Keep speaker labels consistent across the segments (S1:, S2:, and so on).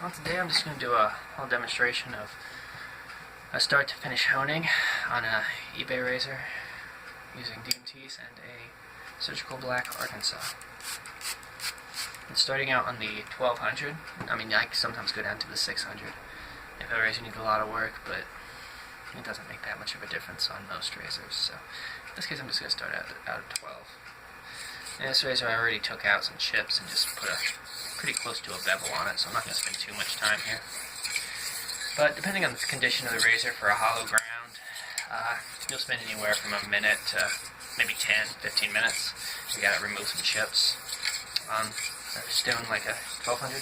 S1: Well, today I'm just going to do a little demonstration of a start to finish honing on a eBay razor using DMTs and a surgical black Arkansas. It's starting out on the 1200. I mean, I sometimes go down to the 600 if a razor needs a lot of work, but it doesn't make that much of a difference on most razors. So in this case, I'm just going to start out at 12. In this razor, I already took out some chips and just put a pretty close to a bevel on it, so I'm not going to spend too much time here. But depending on the condition of the razor, for a hollow ground, you'll spend anywhere from a minute to maybe 10, 15 minutes. You got to remove some chips on a stone like a 1200.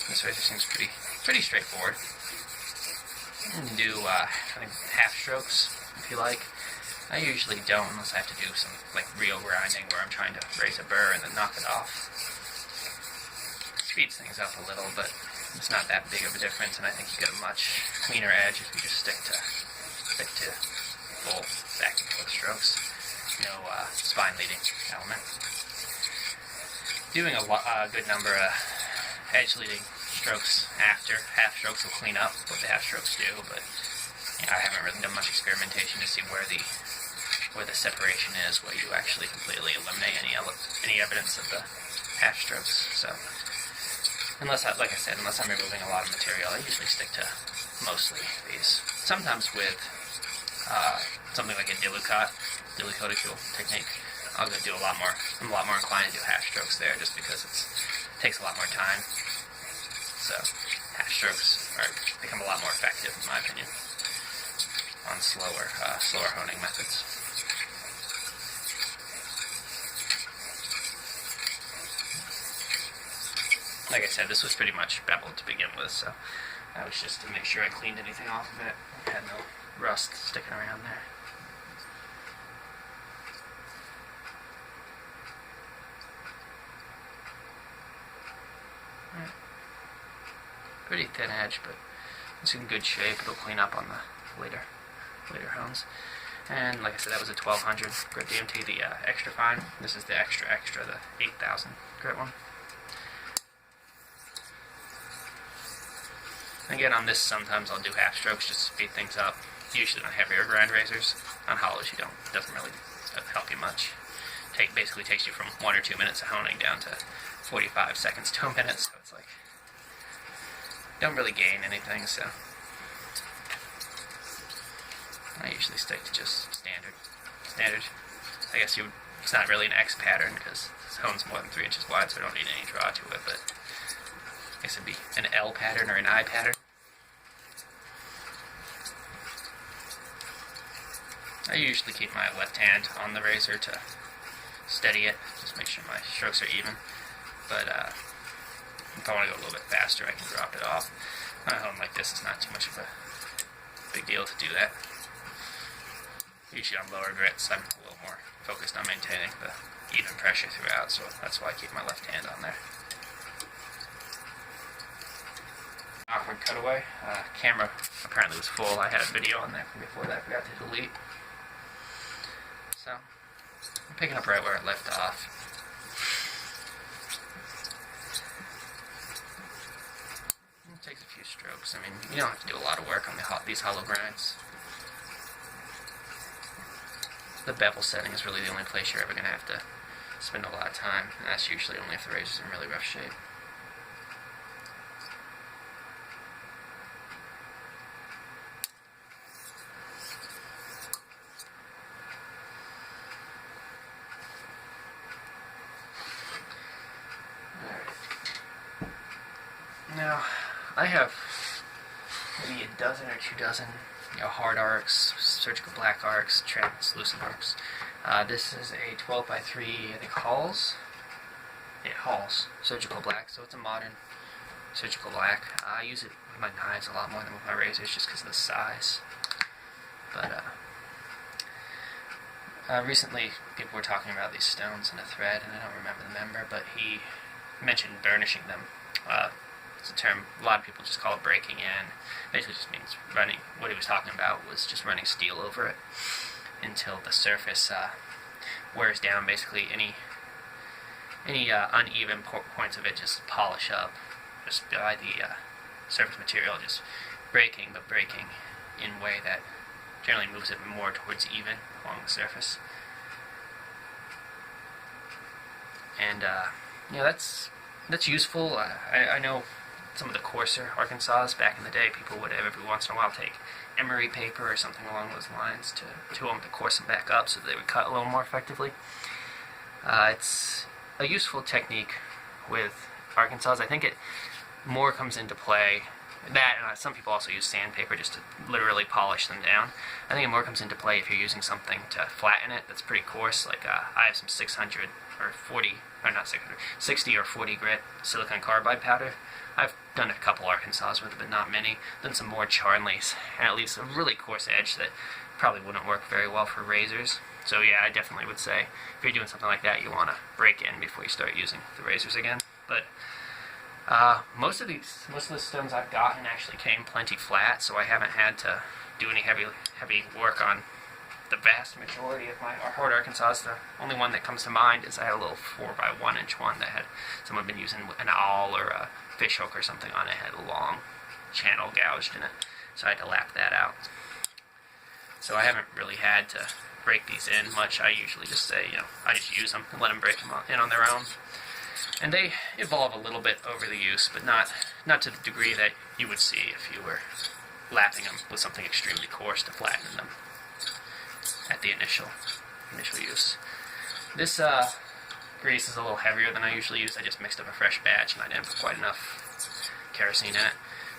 S1: This razor seems pretty straightforward. You can do I think half strokes if you like. I usually don't unless I have to do some like real grinding where I'm trying to raise a burr and then knock it off. Speeds things up a little, but it's not that big of a difference, and I think you get a much cleaner edge if you just stick to full back and forth strokes. No spine leading element. Doing a good number of edge leading strokes after. Half strokes will clean up what the half strokes do, but I haven't really done much experimentation to see where the separation is, where you actually completely eliminate any evidence of the half strokes. So unless I'm removing a lot of material, I usually stick to mostly these. Sometimes with something like a dilucoticule technique, I'll do a lot more. I'm a lot more inclined to do half strokes there, just because it takes a lot more time. So half strokes become a lot more effective, in my opinion, on slower honing methods. Like I said, this was pretty much beveled to begin with, so that was just to make sure I cleaned anything off of it. I had no rust sticking around there. Alright. Pretty thin edge, but it's in good shape. It'll clean up on the later hones. And like I said, that was a 1200 grit DMT, the extra fine. This is the extra, the 8000 grit one. Again, on this, sometimes I'll do half strokes just to speed things up. Usually on heavier grind razors. On hollows, it doesn't really help you much. Basically takes you from 1 or 2 minutes of honing down to 45 seconds to a minute, so it's like, don't really gain anything, so I usually stick to just standard. I guess it's not really an X pattern because this hone's more than 3 inches wide, so I don't need any draw to it, but I guess it'd be an L pattern or an I pattern. I usually keep my left hand on the razor to steady it, just make sure my strokes are even. But if I want to go a little bit faster, I can drop it off. On a hone like this, it's not too much of a big deal to do that. Usually on lower grits, I'm a little more focused on maintaining the even pressure throughout, so that's why I keep my left hand on there. Awkward cutaway. Camera apparently was full. I had a video on there from before that I forgot to delete. So, I'm picking up right where it left off. It takes a few strokes. I mean, you don't have to do a lot of work on these hollow grinds. The bevel setting is really the only place you're ever going to have to spend a lot of time, and that's usually only if the razor's in really rough shape. Now, I have maybe a dozen or 2 dozen, hard arcs, surgical black arcs, translucent arcs. This is a 12x3, I think, Halls. Yeah, Halls surgical black, so it's a modern surgical black. I use it with my knives a lot more than with my razors, just because of the size. But recently, people were talking about these stones in a thread, and I don't remember the member, but he mentioned burnishing them. It's a term a lot of people just call it breaking in. Basically just means running. What he was talking about was just running steel over it. until the surface wears down. Basically, any uneven points of it just polish up, just by the surface material just breaking in a way that generally moves it more towards even along the surface. And that's useful. I know some of the coarser Arkansas back in the day, people would every once in a while take emery paper or something along those lines to them to coarse them back up so they would cut a little more effectively. It's a useful technique with Arkansas. I think it more comes into play. That and some people also use sandpaper just to literally polish them down. I think it more comes into play if you're using something to flatten it that's pretty coarse. Like I have some 600 or 40, or not 600, 60 or 40 grit silicon carbide powder. I've done a couple Arkansas with it, but not many. Done some more Charnleys, and at least a really coarse edge that probably wouldn't work very well for razors. So yeah, I definitely would say if you're doing something like that, you want to break in before you start using the razors again. But most of the stones I've gotten actually came plenty flat, so I haven't had to do any heavy work on the vast majority of my hard Arkansas. The only one that comes to mind is I had a little 4x1 inch one that had someone been using an awl or a fish hook or something on it. It had a long channel gouged in it, so I had to lap that out. So I haven't really had to break these in much. I usually just say, I just use them and let them break them in on their own. And they evolve a little bit over the use, but not to the degree that you would see if you were lapping them with something extremely coarse to flatten them at the initial use. This grease is a little heavier than I usually use. I just mixed up a fresh batch and I didn't put quite enough kerosene in it.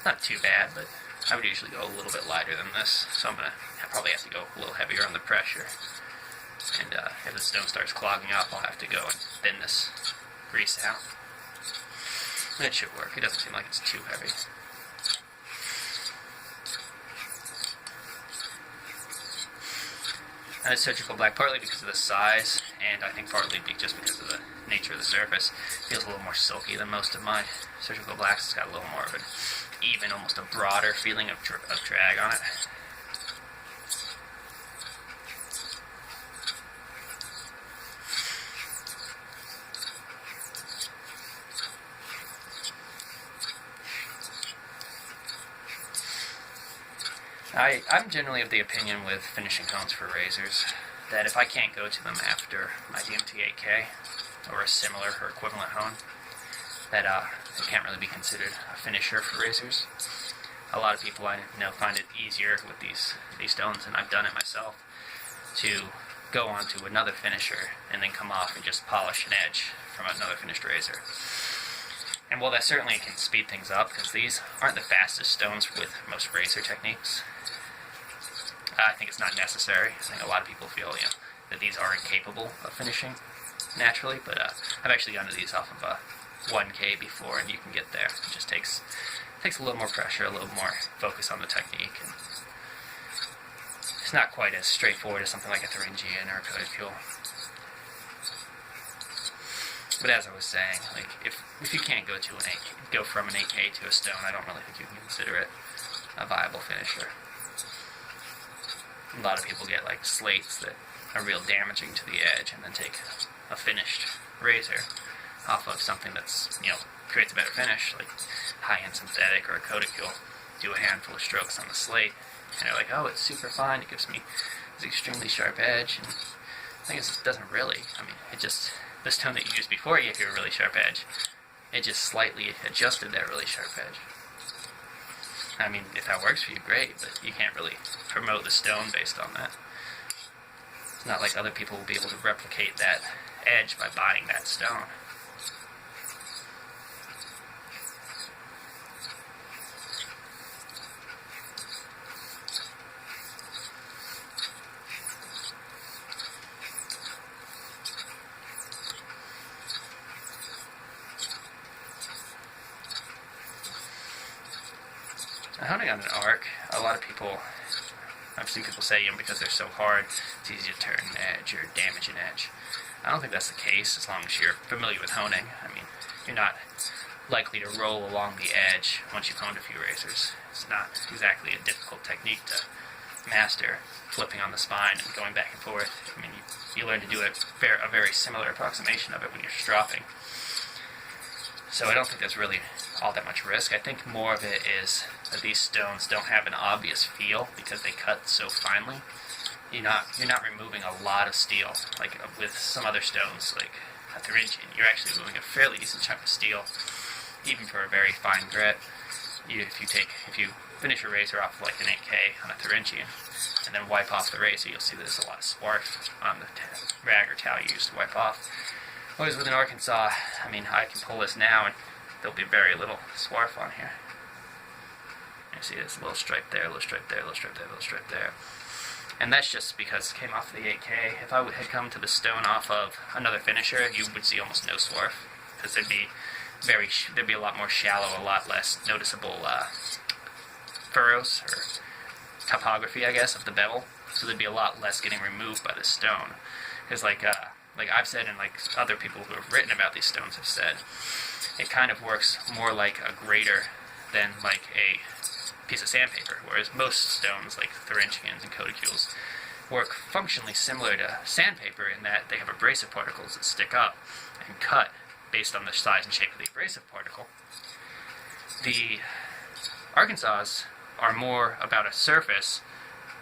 S1: Not too bad, but I would usually go a little bit lighter than this, so I probably have to go a little heavier on the pressure. And if the stone starts clogging up, I'll have to go and thin this grease out. And it should work. It doesn't seem like it's too heavy. And it's surgical black partly because of the size, and I think partly just because of the nature of the surface. It feels a little more silky than most of my surgical blacks. It's got a little more of an even, almost a broader feeling of drag on it. I'm generally of the opinion with finishing hones for razors that if I can't go to them after my DMT 8K or a similar or equivalent hone, that it can't really be considered a finisher for razors. A lot of people I know find it easier with these stones, and I've done it myself, to go on to another finisher and then come off and just polish an edge from another finished razor. And while that certainly can speed things up, because these aren't the fastest stones with most razor techniques, I think it's not necessary. I think a lot of people feel, that these are incapable of finishing naturally, but I've actually gone to these off of a 1K before, and you can get there. It just takes a little more pressure, a little more focus on the technique, and it's not quite as straightforward as something like a Thuringian or a coated fuel. But as I was saying, like if you can't go from an 8K to a stone, I don't really think you can consider it a viable finisher. A lot of people get like slates that are real damaging to the edge, and then take a finished razor off of something that's creates a better finish, like high-end synthetic or a coticule. Do a handful of strokes on the slate, and they're like, oh, it's super fine. It gives me this extremely sharp edge, and I think it doesn't really. It just. The stone that you used before it gave you a really sharp edge. It just slightly adjusted that really sharp edge. If that works for you, great, but you can't really promote the stone based on that. It's not like other people will be able to replicate that edge by buying that stone. Honing on an arc, a lot of people, I've seen people say, because they're so hard, it's easy to turn an edge or damage an edge. I don't think that's the case as long as you're familiar with honing. You're not likely to roll along the edge once you've honed a few razors. It's not exactly a difficult technique to master. flipping on the spine and going back and forth. I mean, you learn to do a very similar approximation of it when you're stropping. So I don't think there's really all that much risk. I think more of it is that these stones don't have an obvious feel because they cut so finely. You're not removing a lot of steel like with some other stones like a Thuringian. You're actually removing a fairly decent chunk of steel, even for a very fine grit. If you finish a razor off like an 8K on a Thuringian and then wipe off the razor, you'll see that there's a lot of swarf on the rag or towel you used to wipe off. Whereas with an Arkansas, I mean, I can pull this now and there'll be very little swarf on here. You see this little stripe there, little stripe there, little stripe there, little stripe there. And that's just because it came off the 8K. If I had come to the stone off of another finisher, you would see almost no swarf, because there'd be a lot more shallow, a lot less noticeable furrows or topography, I guess, of the bevel. So there'd be a lot less getting removed by the stone. Because like I've said, and like other people who have written about these stones have said, it kind of works more like a grater than like a piece of sandpaper, whereas most stones like Thuringians and Codicules work functionally similar to sandpaper in that they have abrasive particles that stick up and cut based on the size and shape of the abrasive particle. The Arkansas are more about a surface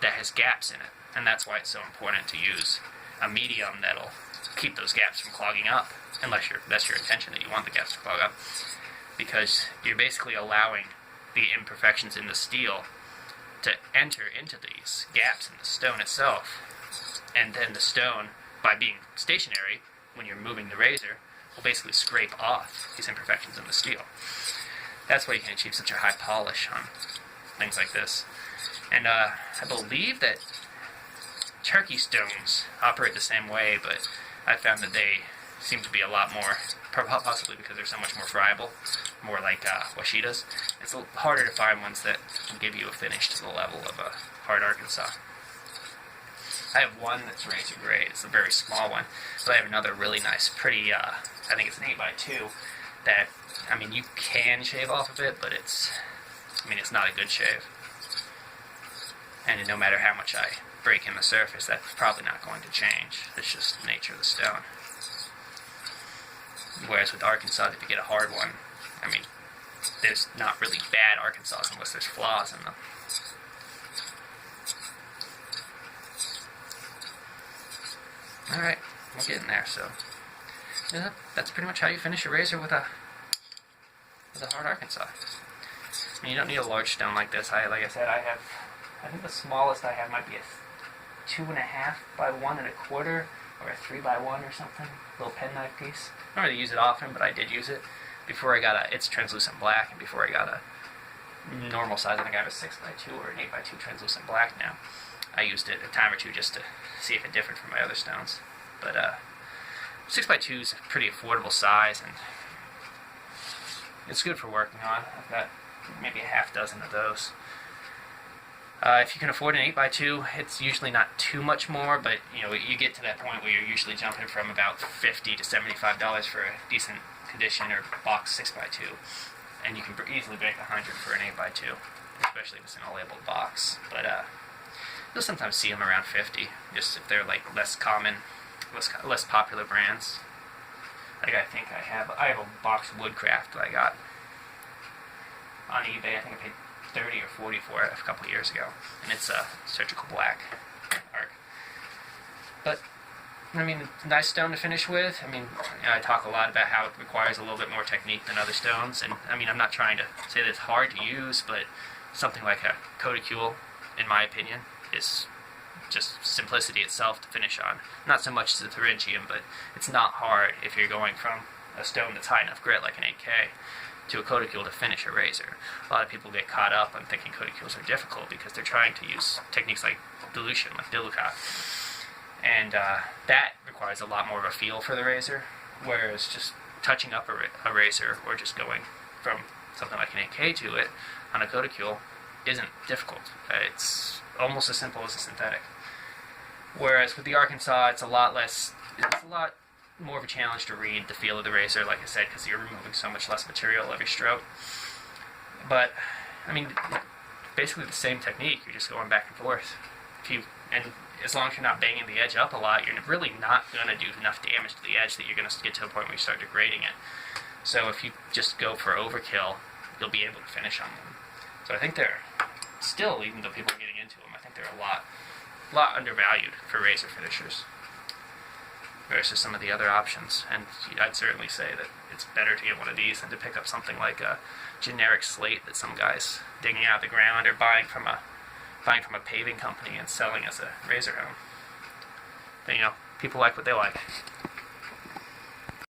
S1: that has gaps in it, and that's why it's so important to use a medium that'll keep those gaps from clogging up, unless that's your intention, that you want the gaps to clog up, because you're basically allowing the imperfections in the steel to enter into these gaps in the stone itself, and then the stone, by being stationary when you're moving the razor, will basically scrape off these imperfections in the steel. That's why you can achieve such a high polish on things like this. And I believe that turkey stones operate the same way, but I found that they seem to be a lot more, possibly because they're so much more friable, more like washitas. It's a little harder to find ones that will give you a finish to the level of a hard Arkansas. I have one that's razor grade. It's a very small one, but I have another really nice, pretty, I think it's an 8x2, that, I mean, you can shave off of it, but it's not a good shave. And no matter how much I break in the surface, that's probably not going to change. It's just the nature of the stone. Whereas with Arkansas, if you get a hard one, I mean, there's not really bad Arkansas unless there's flaws in them. Alright, we're getting there, so yeah, that's pretty much how you finish a razor with a hard Arkansas. I mean, you don't need a large stone like this. Like I said, I think the smallest I have might be a 2.5 by 1.25, or a 3 by 1 or something. Little penknife piece. I don't really use it often, but I did use it before I got it's translucent black, and before I got a normal size, I think I have a 6x2 or an 8x2 translucent black now. I used it a time or two just to see if it differed from my other stones. But 6x2 is a pretty affordable size, and it's good for working on. I've got maybe a half dozen of those. If you can afford an 8x2, it's usually not too much more, but you get to that point where you're usually jumping from about $50 to $75 for a decent condition or box 6x2, and you can easily break $100 for an 8x2, especially if it's in a labeled box. But you'll sometimes see them around $50, just if they're like less common, less popular brands. Like I think I have a box of Woodcraft that I got on eBay. I think I paid $30 or $40 for it a couple of years ago, and it's a surgical black arc. But I mean, nice stone to finish with. I mean, I talk a lot about how it requires a little bit more technique than other stones, and I mean, I'm not trying to say that it's hard to use, but something like a Codicule, in my opinion, is just simplicity itself to finish on. Not so much as a Thuringian, but it's not hard if you're going from a stone that's high enough grit like an 8K to a Codicule to finish a razor. A lot of people get caught up on thinking Codicules are difficult because they're trying to use techniques like dilution, like dilucat. And that requires a lot more of a feel for the razor, whereas just touching up a razor or just going from something like an 8K to it on a Codicule isn't difficult. It's almost as simple as a synthetic. Whereas with the Arkansas, it's a lot more of a challenge to read the feel of the razor, like I said, because you're removing so much less material every stroke. But, I mean, basically the same technique, you're just going back and forth. If you And as long as you're not banging the edge up a lot, you're really not going to do enough damage to the edge that you're going to get to a point where you start degrading it. So if you just go for overkill, you'll be able to finish on them. So I think they're still, even though people are getting into them, I think they're a lot undervalued for razor finishers versus some of the other options. And I'd certainly say that it's better to get one of these than to pick up something like a generic slate that some guy's digging out of the ground or buying from a paving company and selling as a razor home. But people like what they like.